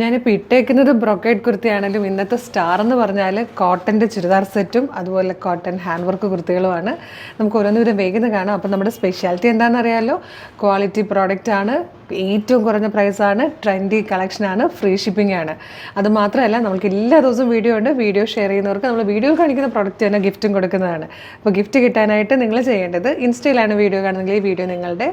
ഞാനിപ്പോൾ ഇട്ടേക്കുന്നത് ബ്രൊക്കേഡ് കുർത്തിയാണെങ്കിലും ഇന്നത്തെ സ്റ്റാർ എന്ന് പറഞ്ഞാൽ കോട്ടൻ്റെ ചുരിദാർ സെറ്റും അതുപോലെ കോട്ടൺ ഹാൻഡ് വർക്ക് കുർത്തികളുമാണ്. നമുക്ക് ഓരോന്നിവരും വേഗം കാണാം. അപ്പോൾ നമ്മുടെ സ്പെഷ്യാലിറ്റി എന്താണെന്ന് അറിയാമല്ലോ, ക്വാളിറ്റി പ്രോഡക്റ്റ് ആണ്, ഏറ്റവും കുറഞ്ഞ പ്രൈസാണ്, ട്രെൻഡി കളക്ഷനാണ്, ഫ്രീ ഷിപ്പിംഗ് ആണ്. അതുമാത്രമല്ല നമുക്ക് എല്ലാ ദിവസവും വീഡിയോ ഉണ്ട്. വീഡിയോ ഷെയർ ചെയ്യുന്നവർക്ക് നമ്മൾ വീഡിയോയിൽ കാണിക്കുന്ന പ്രോഡക്റ്റ് തന്നെ ഗിഫ്റ്റും കൊടുക്കുന്നതാണ്. അപ്പോൾ ഗിഫ്റ്റ് കിട്ടാനായിട്ട് നിങ്ങൾ ചെയ്യേണ്ടത്, ഇൻസ്റ്റയിലാണ് വീഡിയോ കാണുന്നെങ്കിൽ ഈ വീഡിയോ നിങ്ങളുടെ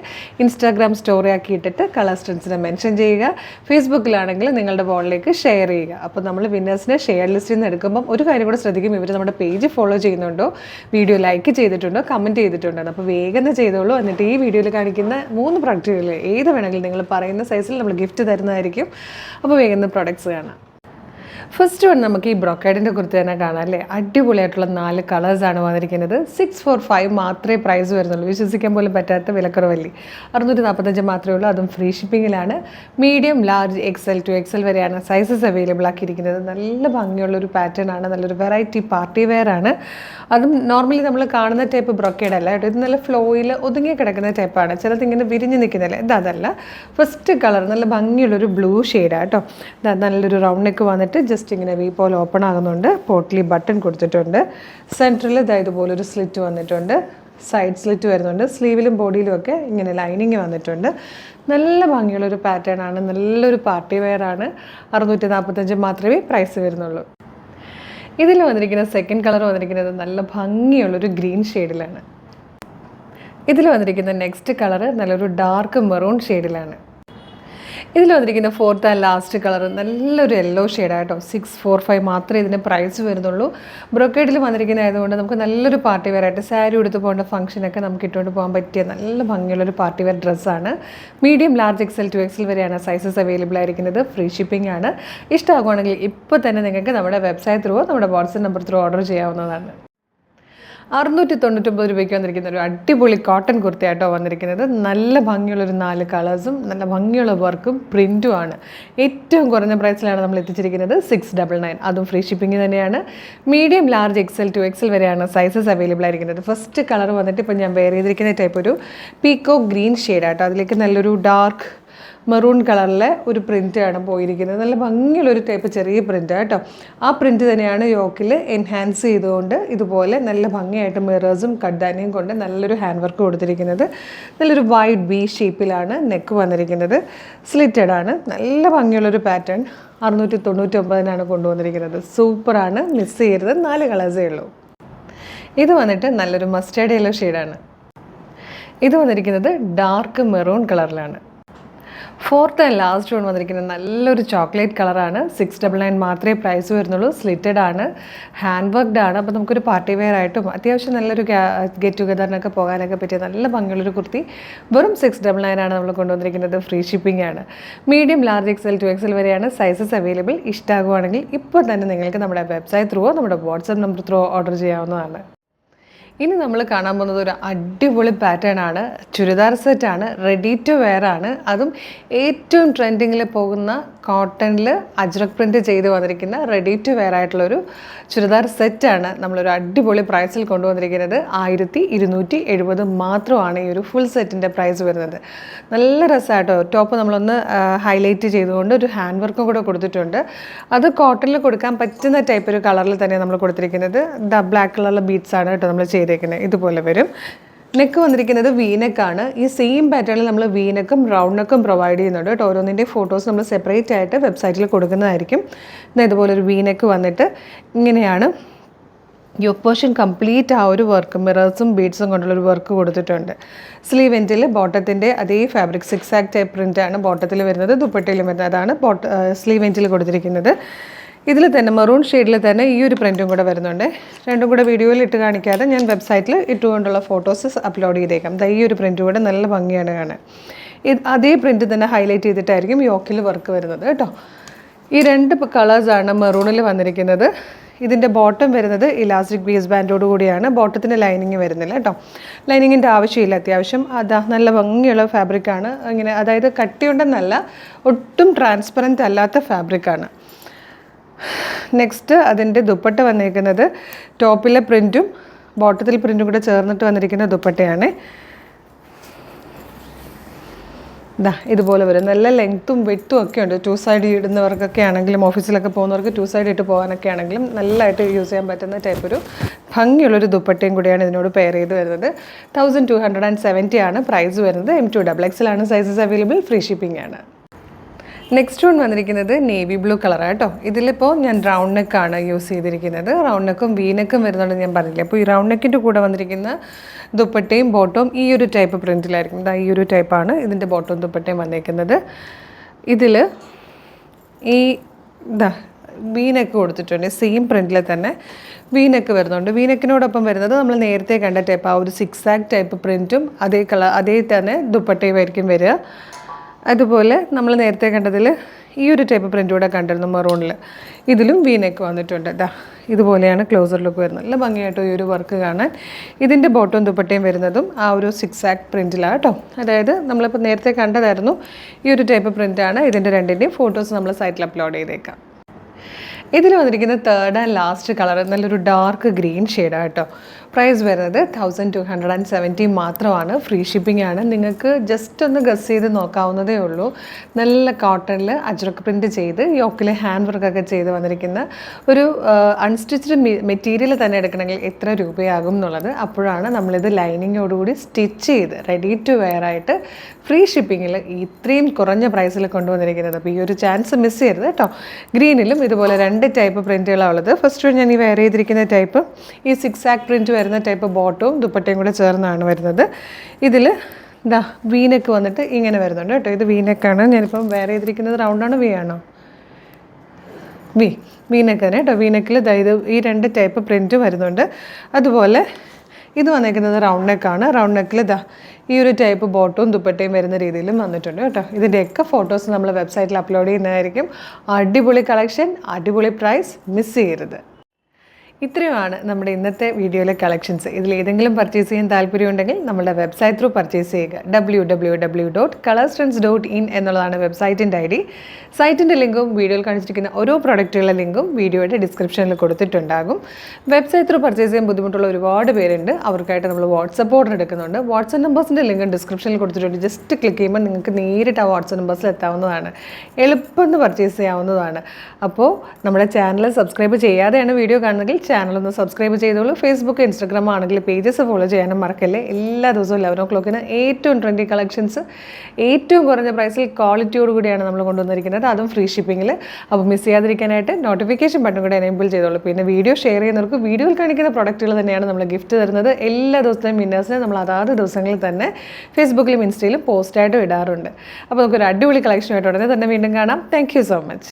ഇൻസ്റ്റാഗ്രാം സ്റ്റോറി ആക്കി ഇട്ടിട്ട് കളർ സ്ട്രെൻസിനെ മെൻഷൻ ചെയ്യുക. ഫേസ്ബുക്കിലാണെങ്കിൽ നിങ്ങളുടെ വാളിലേക്ക് ഷെയർ ചെയ്യുക. അപ്പോൾ നമ്മൾ വിന്നേഴ്സിനെ ഷെയർ ലിസ്റ്റിൽ നിന്ന് എടുക്കുമ്പം ഒരു കാര്യം കൂടെ ശ്രദ്ധിക്കും, ഇവർ നമ്മുടെ പേജ് ഫോളോ ചെയ്യുന്നുണ്ടോ, വീഡിയോ ലൈക്ക് ചെയ്തിട്ടുണ്ടോ, കമൻറ്റ് ചെയ്തിട്ടുണ്ടോ. അപ്പോൾ വേഗം ചെയ്തോളൂ. എന്നിട്ട് ഈ വീഡിയോയിൽ കാണിക്കുന്ന 3 പ്രൊഡക്റ്റുകൾ ഏത് വേണമെങ്കിലും നിങ്ങൾ പറയുന്ന സൈസിൽ നമ്മൾ ഗിഫ്റ്റ് തരുന്നതായിരിക്കും. അപ്പോൾ വേഗം പ്രൊഡക്ട്സ് കാണാം. ഫസ്റ്റ് വൺ നമുക്ക് ഈ ബ്രൊക്കേഡിൻ്റെ കുർത്തി തന്നെ കാണാം അല്ലേ. അടിപൊളിയായിട്ടുള്ള 4 കളേഴ്സാണ് വന്നിരിക്കുന്നത്. 645 മാത്രമേ പ്രൈസ് വരുന്നുള്ളൂ. വിശ്വസിക്കാൻ പോലും പറ്റാത്ത വിലക്കുറവല്ലേ. 645 മാത്രമേ ഉള്ളൂ. അതും ഫ്രീ ഷിപ്പിങ്ങിലാണ്. Medium, large, XL to XL വരെയാണ് സൈസസ് അവൈലബിൾ ആക്കിയിരിക്കുന്നത്. നല്ല ഭംഗിയുള്ളൊരു പാറ്റേൺ ആണ്, നല്ലൊരു വെറൈറ്റി പാർട്ടി വെയർ ആണ്. അതും നോർമലി നമ്മൾ കാണുന്ന ടൈപ്പ് ബ്രൊക്കേഡ് അല്ല കേട്ടോ. ഇത് നല്ല ഫ്ലോയിൽ ഒതുങ്ങി കിടക്കുന്ന ടൈപ്പാണ്. ചിലത് ഇങ്ങനെ വിരിഞ്ഞ് നിൽക്കുന്നില്ല, ഇതല്ല. ഫസ്റ്റ് കളർ നല്ല ഭംഗിയുള്ളൊരു ബ്ലൂ ഷെയ്ഡാണ് കേട്ടോ. നല്ലൊരു റൗണ്ട് നെക്ക് വന്നിട്ട് ജസ്റ്റ് ഇങ്ങനെ വി പോലെ ഓപ്പൺ ആകുന്നുണ്ട്. പോട്ട്ലി ബട്ടൺ കൊടുത്തിട്ടുണ്ട്. സെൻറ്ററിൽ ഇതുപോലൊരു സ്ലിറ്റ് വന്നിട്ടുണ്ട്. സൈഡ് സ്ലിറ്റ് വരുന്നുണ്ട്. സ്ലീവിലും ബോഡിയിലും ഒക്കെ ഇങ്ങനെ ലൈനിങ് വന്നിട്ടുണ്ട്. നല്ല ഭംഗിയുള്ളൊരു പാറ്റേൺ ആണ്, നല്ലൊരു പാർട്ടി വെയർ ആണ്. 645 മാത്രമേ പ്രൈസ് വരുന്നുള്ളൂ. ഇതിൽ വന്നിരിക്കുന്ന സെക്കൻഡ് കളർ വന്നിരിക്കുന്നത് നല്ല ഭംഗിയുള്ളൊരു ഗ്രീൻ ഷെയ്ഡിലാണ്. ഇതിൽ വന്നിരിക്കുന്ന നെക്സ്റ്റ് കളർ നല്ലൊരു ഡാർക്ക് മെറൂൺ ഷെയ്ഡിലാണ്. ഇതിൽ വന്നിരിക്കുന്ന ഫോർത്ത് ആൻഡ് ലാസ്റ്റ് കളർ നല്ലൊരു യെല്ലോ ഷെയ്ഡായിട്ടോ. 645 മാത്രമേ ഇതിന് പ്രൈസ് വരുന്നുള്ളൂ. ബ്രൊക്കേഡിൽ വന്നിരിക്കുന്ന ആയതുകൊണ്ട് നമുക്ക് നല്ലൊരു പാർട്ടി വെയർ ആയിട്ട് സാരി എടുത്ത് പോകേണ്ട ഫംഗ്ഷനൊക്കെ നമുക്ക് ഇട്ടുകൊണ്ട് പോകാൻ പറ്റിയ നല്ല ഭംഗിയുള്ളൊരു പാർട്ടി വെയർ ഡ്രസ്സാണ്. Medium, large, XL to XL വരെയാണ് സൈസസ് അവൈലബിൾ ആയിരിക്കുന്നത്. ഫ്രീ ഷിപ്പിംഗ് ആണ്. ഇഷ്ടമാകുവാണെങ്കിൽ ഇപ്പോൾ തന്നെ നിങ്ങൾക്ക് നമ്മുടെ വെബ്സൈറ്റ് ത്രൂ, നമ്മുടെ വാട്സപ്പ് നമ്പർ ത്രൂ ഓർഡർ ചെയ്യാവുന്നതാണ്. 699 രൂപയ്ക്ക് വന്നിരിക്കുന്ന ഒരു അടിപൊളി കോട്ടൺ കുർത്തിയായിട്ടോ വന്നിരിക്കുന്നത്. നല്ല ഭംഗിയുള്ളൊരു 4 കളേഴ്സും നല്ല ഭംഗിയുള്ള വർക്കും പ്രിൻറ്റും ആണ്. ഏറ്റവും കുറഞ്ഞ പ്രൈസിലാണ് നമ്മൾ എത്തിച്ചിരിക്കുന്നത്. 699, അതും ഫ്രീ ഷിപ്പിംഗ് തന്നെയാണ്. Medium, large, XL to XL വരെയാണ് സൈസസ് അവൈലബിൾ ആയിരിക്കുന്നത്. ഫസ്റ്റ് കളർ വന്നിട്ട് ഇപ്പോൾ ഞാൻ വെയർ ചെയ്തിരിക്കുന്ന ടൈപ്പ് ഒരു പീക്കോ ഗ്രീൻ ഷെയ്ഡാട്ടോ. അതിലേക്ക് നല്ലൊരു ഡാർക്ക് മെറൂൺ കളറിലെ ഒരു പ്രിൻ്റാണ് പോയിരിക്കുന്നത്. നല്ല ഭംഗിയുള്ളൊരു ടൈപ്പ് ചെറിയ പ്രിൻ്റ് കേട്ടോ. ആ പ്രിൻ്റ് തന്നെയാണ് യോക്കിൽ എൻഹാൻസ് ചെയ്തുകൊണ്ട് ഇതുപോലെ നല്ല ഭംഗിയായിട്ട് മിറേഴ്സും കട്ട്ദാനിയും കൊണ്ട് നല്ലൊരു ഹാൻഡ് വർക്ക് കൊടുത്തിരിക്കുന്നത്. നല്ലൊരു വൈഡ് ബി ഷേപ്പിലാണ് നെക്ക് വന്നിരിക്കുന്നത്. സ്ലിറ്റഡ് ആണ്. നല്ല ഭംഗിയുള്ളൊരു പാറ്റേൺ. 699 കൊണ്ടുവന്നിരിക്കുന്നത്. സൂപ്പറാണ്, മിസ് ചെയ്യരുത്. 4 കളേഴ്സേ ഉള്ളൂ. ഇത് വന്നിട്ട് നല്ലൊരു മസ്റ്റേർഡ് യെല്ലോ ഷെയ്ഡാണ്. ഇത് വന്നിരിക്കുന്നത് ഡാർക്ക് മെറൂൺ കളറിലാണ്. ഫോർത്ത് ആൻഡ് ലാസ്റ്റ് വൺ വന്നിരിക്കുന്നത് നല്ലൊരു ചോക്ലേറ്റ് കളറാണ്. 699 മാത്രമേ പ്രൈസ് വരുന്നുള്ളൂ. സ്ലിറ്റഡ് ആണ്, ഹാൻഡ് വർക്ക്ഡ് ആണ്. അപ്പോൾ നമുക്കൊരു പാർട്ടി വെയർ ആയിട്ടും അത്യാവശ്യം നല്ലൊരു ഗെറ്റ് ടുഗദറിനൊക്കെ പോകാനൊക്കെ പറ്റിയ നല്ല ഭംഗിയുള്ളൊരു കുർത്തി. വെറും 699 ആണ് നമ്മൾ കൊണ്ടുവന്നിരിക്കുന്നത്. ഫ്രീ ഷിപ്പിംഗ് ആണ്. Medium, large, XL to XL വരെയാണ് സൈസസ് അവൈലബിൾ. ഇഷ്ടമാകുവാണെങ്കിൽ ഇപ്പോൾ തന്നെ നിങ്ങൾക്ക് നമ്മുടെ വെബ്സൈറ്റ് ത്രൂ, നമ്മുടെ വാട്സപ്പ് നമ്പർ ത്രൂ ഓർഡർ ചെയ്യാവുന്നതാണ്. ഇനി നമ്മൾ കാണാൻ പോകുന്നത് ഒരു അടിപൊളി പാറ്റേൺ ആണ്. ചുരിദാർ സെറ്റാണ്, റെഡി ടു വെയർ ആണ്. അതും ഏറ്റവും ട്രെൻഡിങ്ങിൽ പോകുന്ന കോട്ടണിൽ അജ്രക് പ്രിൻറ്റ് ചെയ്ത് വന്നിരിക്കുന്ന റെഡി ടു വെയർ ആയിട്ടുള്ളൊരു ചുരിദാർ സെറ്റാണ് നമ്മളൊരു അടിപൊളി പ്രൈസിൽ കൊണ്ടുവന്നിരിക്കുന്നത്. 1270 മാത്രമാണ് ഈ ഒരു ഫുൾ സെറ്റിൻ്റെ പ്രൈസ് വരുന്നത്. നല്ല രസമായിട്ടോ. ടോപ്പ് നമ്മളൊന്ന് ഹൈലൈറ്റ് ചെയ്തുകൊണ്ട് ഒരു ഹാൻഡ് വർക്കും കൂടെ കൊടുത്തിട്ടുണ്ട്. അത് കോട്ടണിൽ കൊടുക്കാൻ പറ്റുന്ന ടൈപ്പ് ഒരു കളറിൽ തന്നെ നമ്മൾ കൊടുത്തിരിക്കുന്നത്. ബ്ലാക്ക് കളറിലെ ബീഡ്സ് ആണ് കേട്ടോ നമ്മൾ ചെയ്തേക്കുന്നത്. ഇതുപോലെ വരും. നെക്ക് വന്നിരിക്കുന്നത് വീനെക്കാണ്. ഈ സെയിം പാറ്റേണിൽ നമ്മൾ വീനെക്കും റൗണ്ട് നെക്കും പ്രൊവൈഡ് ചെയ്യുന്നുണ്ട് കേട്ടോ. ഓരോന്നിൻ്റെ ഫോട്ടോസ് നമ്മൾ സെപ്പറേറ്റ് ആയിട്ട് വെബ്സൈറ്റിൽ കൊടുക്കുന്നതായിരിക്കും. ഇതുപോലൊരു വീനെക്ക് വന്നിട്ട് ഇങ്ങനെയാണ്. യോക്ക് പോർഷൻ കംപ്ലീറ്റ് ആ ഒരു വർക്ക് മിറേഴ്സും ബീഡ്സും കൊണ്ടുള്ളൊരു വർക്ക് കൊടുത്തിട്ടുണ്ട്. സ്ലീവ് എൻഡിൽ ബോട്ടത്തിൻ്റെ അതേ ഫാബ്രിക് 6 ആക്ട് ടൈപ്പ് പ്രിൻ്റാണ് ബോട്ടത്തിൽ വരുന്നത്. ദുപ്പട്ടയിലും വരുന്നത്. അതാണ് സ്ലീവ് എൻഡിൽ കൊടുത്തിരിക്കുന്നത്. ഇതിൽ തന്നെ മെറൂൺ ഷെയ്ഡിൽ തന്നെ ഈ ഒരു പ്രിൻറ്റും കൂടെ വരുന്നുണ്ട്. രണ്ടും കൂടെ വീഡിയോയിൽ ഇട്ട് കാണിക്കാതെ ഞാൻ വെബ്സൈറ്റിൽ ഇട്ടുകൊണ്ടുള്ള ഫോട്ടോസ് അപ്ലോഡ് ചെയ്തേക്കാം. ഈ ഒരു പ്രിൻറ്റ് കൂടെ നല്ല ഭംഗിയാണ് കാണാൻ. അതേ പ്രിൻറ്റ് തന്നെ ഹൈലൈറ്റ് ചെയ്തിട്ടായിരിക്കും യോക്കിൽ വർക്ക് വരുന്നത് കേട്ടോ. ഈ 2 കളേഴ്സാണ് മെറൂണിൽ വന്നിരിക്കുന്നത്. ഇതിൻ്റെ ബോട്ടം വരുന്നത് ഇലാസ്റ്റിക് ബേസ് ബാൻഡോട് കൂടിയാണ്. ബോട്ടത്തിന് ലൈനിങ് വരുന്നില്ല കേട്ടോ. ലൈനിങ്ങിൻ്റെ ആവശ്യമില്ല. അത്യാവശ്യം നല്ല ഭംഗിയുള്ള ഫാബ്രിക്കാണ്. ഇങ്ങനെ അതായത് കട്ടിയുണ്ടെന്നല്ല, ഒട്ടും ട്രാൻസ്പെറൻറ്റ് അല്ലാത്ത ഫാബ്രിക്കാണ്. നെക്സ്റ്റ് അതിൻ്റെ ദുപ്പട്ട വന്നിരിക്കുന്നത് ടോപ്പിലെ പ്രിൻറ്റും ബോട്ടത്തിൽ പ്രിൻറ്റും കൂടെ ചേർന്നിട്ട് വന്നിരിക്കുന്ന ദുപ്പട്ടയാണ്. ഇതാ ഇതുപോലെ വരും. നല്ല ലെങ്ത്തും വെട്ടും ഒക്കെ ഉണ്ട്. 2 സൈഡ് ഇടുന്നവർക്കൊക്കെ ആണെങ്കിലും ഓഫീസിലൊക്കെ പോകുന്നവർക്ക് 2 സൈഡ് ഇട്ട് പോകാനൊക്കെ ആണെങ്കിലും നല്ലതായിട്ട് യൂസ് ചെയ്യാൻ പറ്റുന്ന ടൈപ്പ് ഒരു ഭംഗിയുള്ളൊരു ദുപ്പട്ടയും കൂടിയാണ് ഇതിനോട് പെയർ ചെയ്ത് വരുന്നത്. 1270 ആണ് പ്രൈസ് വരുന്നത്. M2XX ആണ് സൈസസ് അവൈലബിൾ. ഫ്രീ ഷിപ്പിംഗ് ആണ്. നെക്സ്റ്റ് വൺ വന്നിരിക്കുന്നത് നേവി ബ്ലൂ കളറാണ് കേട്ടോ. ഇതിലിപ്പോൾ ഞാൻ റൗണ്ട് നെക്കാണ് യൂസ് ചെയ്തിരിക്കുന്നത്. റൗണ്ട് നെക്കും വീനെക്കും വരുന്നുണ്ട് ഞാൻ പറഞ്ഞില്ലേ. അപ്പോൾ ഈ റൗണ്ട് നെക്കിൻ്റെ കൂടെ വന്നിരിക്കുന്ന ദുപ്പട്ടയും ബോട്ടവും ഈ ഒരു ടൈപ്പ് പ്രിൻറ്റിലായിരിക്കും. ഈ ഒരു ടൈപ്പാണ് ഇതിൻ്റെ ബോട്ടവും ദുപ്പട്ടയും വന്നിരിക്കുന്നത്. ഇതിൽ ഈ വീനെക്ക് കൊടുത്തിട്ടുണ്ട്. സെയിം പ്രിൻറ്റിൽ തന്നെ വീനെക്ക് വരുന്നുണ്ട്. വീനെക്കിനോടൊപ്പം വരുന്നത് നമ്മൾ നേരത്തെ കണ്ട ടൈപ്പ് ആ ഒരു 6 ടൈപ്പ് പ്രിൻറ്റും അതേ തന്നെ ദുപ്പട്ടയും ആയിരിക്കും വരിക. അതുപോലെ നമ്മൾ നേരത്തെ കണ്ടതിൽ ഈ ഒരു ടൈപ്പ് പ്രിൻ്റ് കൂടെ കണ്ടിരുന്നു മെറൂണിൽ. ഇതിലും വീനെക്ക് വന്നിട്ടുണ്ട്. ഇതുപോലെയാണ് ക്ലോസർ ലുക്ക് വരുന്നത്. നല്ല ഭംഗിയായിട്ട് ഈ ഒരു വർക്ക് കാണാൻ. ഇതിൻ്റെ ബോട്ടവും ദുപ്പട്ടയും വരുന്നതും ആ ഒരു 6 പ്രിൻറ്റിലാണ് കേട്ടോ. അതായത് നമ്മളിപ്പോൾ നേരത്തെ കണ്ടതായിരുന്നു ഈ ഒരു ടൈപ്പ് പ്രിൻ്റാണ്. ഇതിൻ്റെ രണ്ടിൻ്റെയും ഫോട്ടോസ് നമ്മൾ സൈറ്റിൽ അപ്ലോഡ് ചെയ്തേക്കാം. ഇതിൽ വന്നിരിക്കുന്ന തേർഡ് ആൻഡ് ലാസ്റ്റ് കളർ നല്ലൊരു ഡാർക്ക് ഗ്രീൻ ഷെയ്ഡാണ് കേട്ടോ. പ്രൈസ് വരുന്നത് 1270 മാത്രമാണ്. ഫ്രീ ഷിപ്പിംഗ് ആണ്. നിങ്ങൾക്ക് ജസ്റ്റ് ഒന്ന് ഗസ് ചെയ്ത് നോക്കാവുന്നതേ ഉള്ളൂ. നല്ല കോട്ടണിൽ അജ്രക്ക് പ്രിൻറ്റ് ചെയ്ത് യോക്കിൽ ഹാൻഡ് വർക്കൊക്കെ ചെയ്ത് വന്നിരിക്കുന്ന ഒരു അൺസ്റ്റിച്ച്ഡ് മെറ്റീരിയൽ തന്നെ എടുക്കണമെങ്കിൽ എത്ര രൂപയാകും എന്നുള്ളത് അപ്പോഴാണ് നമ്മളിത് ലൈനിങ്ങോടുകൂടി സ്റ്റിച്ച് ചെയ്ത് റെഡി ടു വെയർ ആയിട്ട് ഫ്രീ ഷിപ്പിങ്ങിൽ ഇത്രയും കുറഞ്ഞ പ്രൈസിൽ കൊണ്ടുവന്നിരിക്കുന്നത്. അപ്പോൾ ഈ ഒരു ചാൻസ് മിസ് ചെയ്യരുത് കേട്ടോ. ഗ്രീനിലും ഇതുപോലെ 2 ടൈപ്പ് പ്രിൻറ്റുകളാണ് ഉള്ളത്. ഫസ്റ്റ് ഞാൻ ഈ വെയർ ചെയ്തിരിക്കുന്ന ടൈപ്പ് ഈ 6 പ്രിൻറ്റ് വരുന്ന ടൈപ്പ് ബോട്ടവും ദുപ്പട്ടയും കൂടെ ചേർന്നാണ് വരുന്നത്. ഇതിൽ വീനെക്ക് വന്നിട്ട് ഇങ്ങനെ വരുന്നുണ്ട് കേട്ടോ. ഇത് വീനെക്കാണ്. ഞാനിപ്പം വെയർ ചെയ്തിരിക്കുന്നത് റൗണ്ടാണോ വി ആണോ? വീനെക്ക് തന്നെ കേട്ടോ. വീനെക്കിൽ ഇത് ഈ 2 ടൈപ്പ് പ്രിൻറ്റ് വരുന്നുണ്ട്. അതുപോലെ ഇത് വന്നിരിക്കുന്നത് റൗണ്ട് നെക്കാണ്. റൗണ്ട് നെക്കിൽ ഈ ഒരു ടൈപ്പ് ബോട്ടവും ദുപ്പട്ടയും വരുന്ന രീതിയിലും വന്നിട്ടുണ്ട് കേട്ടോ. ഇതിൻ്റെയൊക്കെ ഫോട്ടോസ് നമ്മൾ വെബ്സൈറ്റിൽ അപ്ലോഡ് ചെയ്യുന്നതായിരിക്കും. അടിപൊളി കളക്ഷൻ, അടിപൊളി പ്രൈസ്, മിസ് ചെയ്യരുത്. ഇത്രയുമാണ് നമ്മുടെ ഇന്നത്തെ വീഡിയോയിലെ കളക്ഷൻസ്. ഇതിലേതെങ്കിലും പർച്ചേസ് ചെയ്യാൻ താല്പര്യമുണ്ടെങ്കിൽ നമ്മുടെ വെബ്സൈറ്റ് ത്രൂ പർച്ചേസ് ചെയ്യുക. www.colorstrends.in എന്നുള്ളതാണ് വെബ്സൈറ്റിൻ്റെ ID. സൈറ്റിൻ്റെ ലിങ്കും വീഡിയോയിൽ കാണിച്ചിരിക്കുന്ന ഓരോ പ്രൊഡക്റ്റുകളുടെ ലിങ്കും വീഡിയോയുടെ ഡിസ്ക്രിപ്ഷനിൽ കൊടുത്തിട്ടുണ്ടാകും. വെബ്സൈറ്റ് ത്രൂ പർച്ചേസ് ചെയ്യാൻ ബുദ്ധിമുട്ടുള്ള ഒരുപാട് പേരുണ്ട്. അവർക്കായിട്ട് നമ്മൾ വാട്സപ്പ് ഓർഡർ എടുക്കുന്നുണ്ട്. വാട്സപ്പ് നമ്പേഴ്സിൻ്റെ ലിങ്കും ഡിസ്ക്രിപ്ഷനിൽ കൊടുത്തിട്ടുണ്ട്. ജസ്റ്റ് ക്ലിക്ക് ചെയ്യുമ്പോൾ നിങ്ങൾക്ക് നേരിട്ട് ആ വാട്സപ്പ് നമ്പേഴ്സിൽ എത്താവുന്നതാണ്. എളുപ്പം പർച്ചേസ് ചെയ്യാവുന്നതാണ്. അപ്പോൾ നമ്മുടെ ചാനൽ സബ്സ്ക്രൈബ് ചെയ്യാതെയാണ് വീഡിയോ കാണുന്നതെങ്കിൽ ചാനലൊന്ന് സബ്സ്ക്രൈബ് ചെയ്തോളൂ. ഫേസ്ബുക്ക്, ഇൻസ്റ്റാഗ്രാം ആണെങ്കിൽ പേജസ് ഫോളോ ചെയ്യാനും മറക്കല്ലേ. എല്ലാ ദിവസവും 11 o'clock ഏറ്റവും ട്രെൻഡി കളക്ഷൻസ് ഏറ്റവും കുറഞ്ഞ പ്രൈസിൽ ക്വാളിറ്റിയോട് കൂടിയാണ് നമ്മൾ കൊണ്ടുവന്നിരിക്കുന്നത്. അതും ഫ്രീ ഷിപ്പിങ്ങിൽ. അപ്പോൾ മിസ് ചെയ്യാതിരിക്കാനായിട്ട് നോട്ടിഫിക്കേഷൻ ബട്ടൺ കൂടെ എനേബിൾ ചെയ്തോളൂ. പിന്നെ വീഡിയോ ഷെയർ ചെയ്യുന്നവർക്ക് വീഡിയോയിൽ കാണിക്കുന്ന പ്രൊഡക്റ്റുകൾ തന്നെയാണ് നമ്മൾ ഗിഫ്റ്റ് തരുന്നത്. എല്ലാ ദിവസത്തെയും വിന്നേഴ്സിനെ നമ്മൾ അതാത് ദിവസങ്ങളിൽ തന്നെ ഫേസ്ബുക്കിലും ഇൻസ്റ്റയിലും പോസ്റ്റായിട്ടും ഇടാറുണ്ട്. അപ്പോൾ നമുക്കൊരു അടിപൊളി കളക്ഷനുമായിട്ട് ഉടനെ തന്നെ വീണ്ടും കാണാം. Thank you so much.